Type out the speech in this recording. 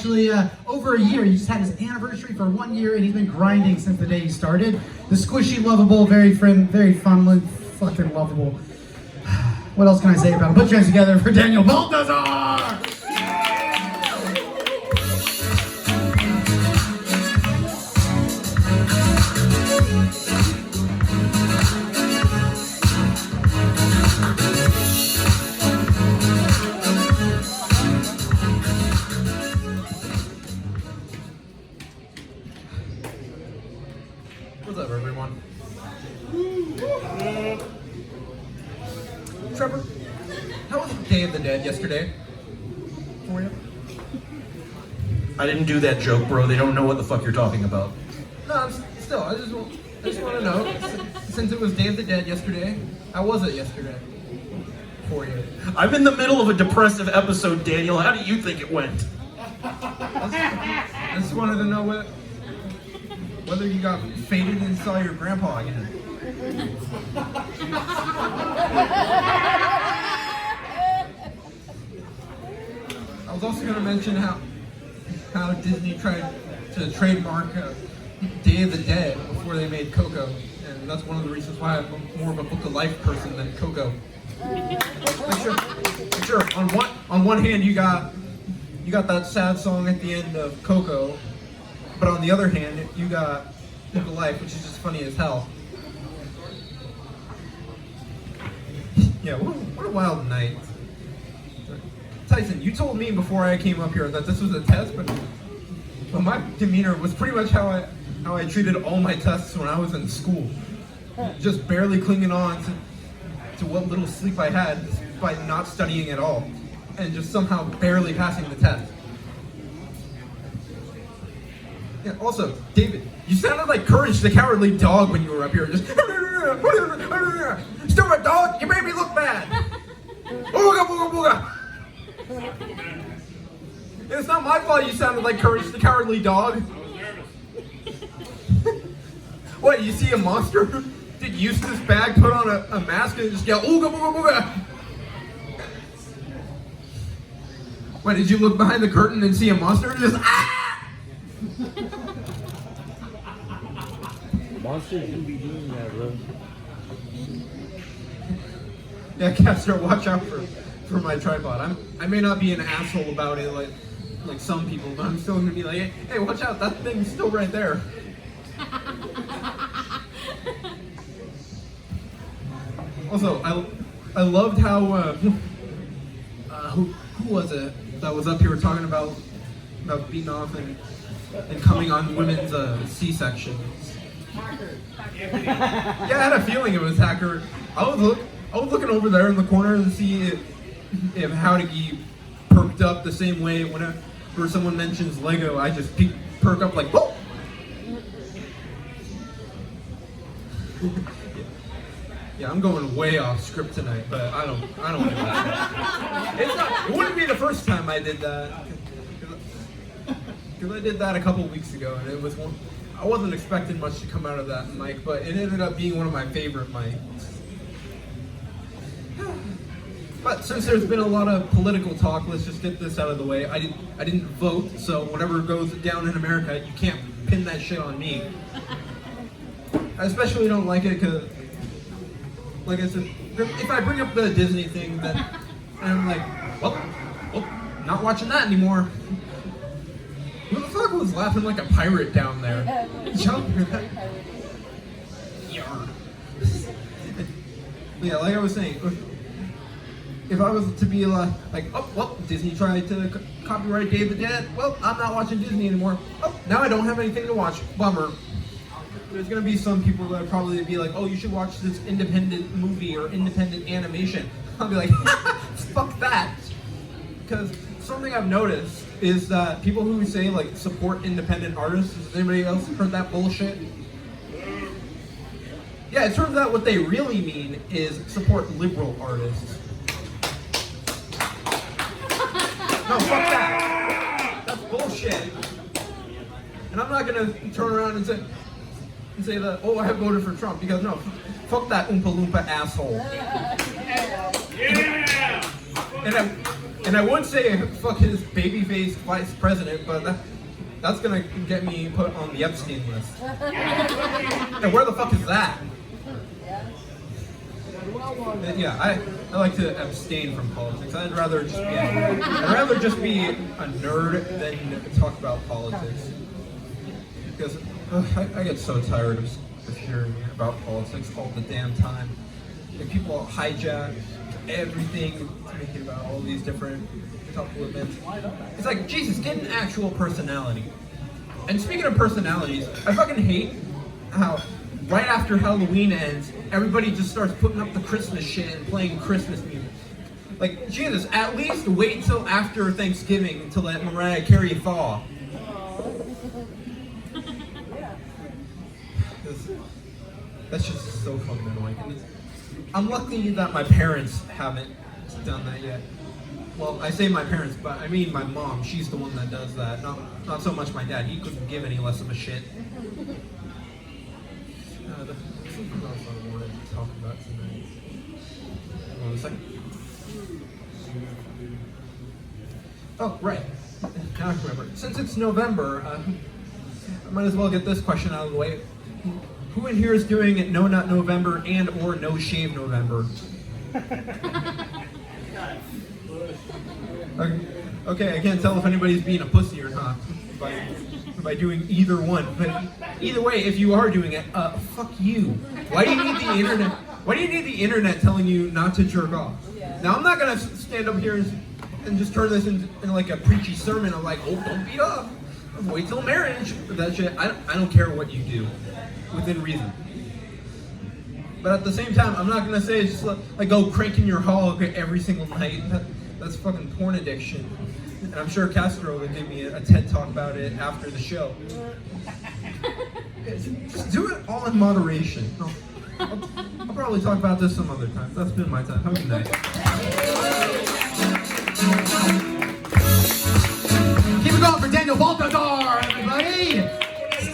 actually over a year. He just had his anniversary for 1 year, and he's been grinding since the day he started. The squishy, lovable, very fun, fucking lovable. What else can I say about him? Put your hands together for Daniel Baltazar! What's up, everyone? Trevor, how was Day of the Dead yesterday for you? I didn't do that joke, bro. They don't know what the fuck you're talking about. No, I just want to know, since it was Day of the Dead yesterday, how was it yesterday for you? I'm in the middle of a depressive episode, Daniel. How do you think it went? I just wanted to know whether you got faded and saw your grandpa again. I was also going to mention how Disney tried to trademark Day of the Dead before they made Coco, and that's one of the reasons why I'm more of a Book of Life person than Coco. Sure. On one hand, you got that sad song at the end of Coco, but on the other hand, you got Book of Life, which is just funny as hell. Yeah, what a wild night. Tyson, you told me before I came up here that this was a test, but my demeanor was pretty much how I treated all my tests when I was in school. Just barely clinging on to what little sleep I had by not studying at all, and just somehow barely passing the test. Yeah, also, David, you sounded like Courage the Cowardly Dog when you were up here. Just stupid dog, you made me look bad. Booga booga booga. It's not my fault you sounded like Courage the Cowardly Dog. What, you see a monster? Did Eustace Bag put on a mask and just yell, ooga booga booga? What, did you look behind the curtain and see a monster and just, ah! Monsters shouldn't be doing that, bro. Yeah, Castor, watch out for my tripod. I may not be an asshole about it like some people, but I'm still gonna be like, hey, watch out, that thing's still right there. Also, I loved how who was it that was up here talking about beating off and coming on women's C-sections. Yeah, I had a feeling it was Hacker. I was looking over there in the corner to see if Howdy perked up the same way whenever someone mentions Lego. I just perk up like, whoa! Yeah, I'm going way off script tonight, but I don't give a shit. It wouldn't be the first time I did that. Because I did that a couple weeks ago, and it was one. I wasn't expecting much to come out of that mic, but it ended up being one of my favorite mics. But since there's been a lot of political talk, let's just get this out of the way. I didn't vote, so whatever goes down in America, you can't pin that shit on me. I especially don't like it because, like I said, if I bring up the Disney thing, then I'm like, well, not watching that anymore. Who the fuck was laughing like a pirate down there? Yeah, like I was saying, if I was to be like, oh, well, Disney tried to copyright Day of the Dead, well, I'm not watching Disney anymore. Oh, now I don't have anything to watch. Bummer. There's gonna be some people that probably be like, oh, you should watch this independent movie or independent animation. I'll be like, fuck that. Because something I've noticed is that people who say like support independent artists, has anybody else heard that bullshit? Yeah, it turns out what they really mean is support liberal artists. No, fuck that. That's bullshit. And I'm not gonna turn around and say that, oh, I voted for Trump, because no, fuck that Oompa Loompa asshole. Yeah! And I would say fuck his babyface vice president, but that's gonna get me put on the Epstein list. And where the fuck is that? Yeah, I like to abstain from politics. I'd rather just be a nerd than talk about politics. Because I get so tired of hearing about politics all the damn time. Like, people hijack everything to make it about all these different couple events. It's like, Jesus, get an actual personality. And speaking of personalities, I fucking hate how right after Halloween ends, everybody just starts putting up the Christmas shit and playing Christmas music. Like, Jesus, at least wait till after Thanksgiving to let Mariah Carey thaw. That's just so fucking annoying. I'm lucky that my parents haven't done that yet. Well, I say my parents, but I mean my mom. She's the one that does that. Not so much my dad. He couldn't give any less of a shit. Something else I wanted to talk about tonight. Hold on a second. Oh, right. Now I remember. Since it's November, I might as well get this question out of the way. Who in here is doing No Nut November and or No Shave November? Okay, I can't tell if anybody's being a pussy or not by doing either one. But either way, if you are doing it, fuck you. Why do you need the internet? Why do you need the internet telling you not to jerk off? Now, I'm not gonna stand up here and just turn this into like a preachy sermon of like, oh, don't beat up. Wait till marriage. That shit. I don't care what you do, within reason. But at the same time, I'm not gonna say it's just like go cranking your hog every single night. That's fucking porn addiction. And I'm sure Castro would give me a TED talk about it after the show. Just do it all in moderation. I'll probably talk about this some other time. That's been my time. Have a good night. Keep it going for Daniel Baltazar.